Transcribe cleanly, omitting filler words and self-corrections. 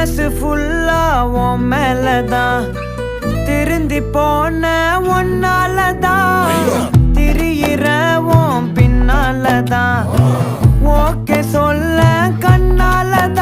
மனசு ஃபுல்லா உன் மேலதான் திருந்தி போன ஒன்னாலதான் திரியிற உன் பின்னாலதான் ஓகே சொல்ல கண்ணாலதான்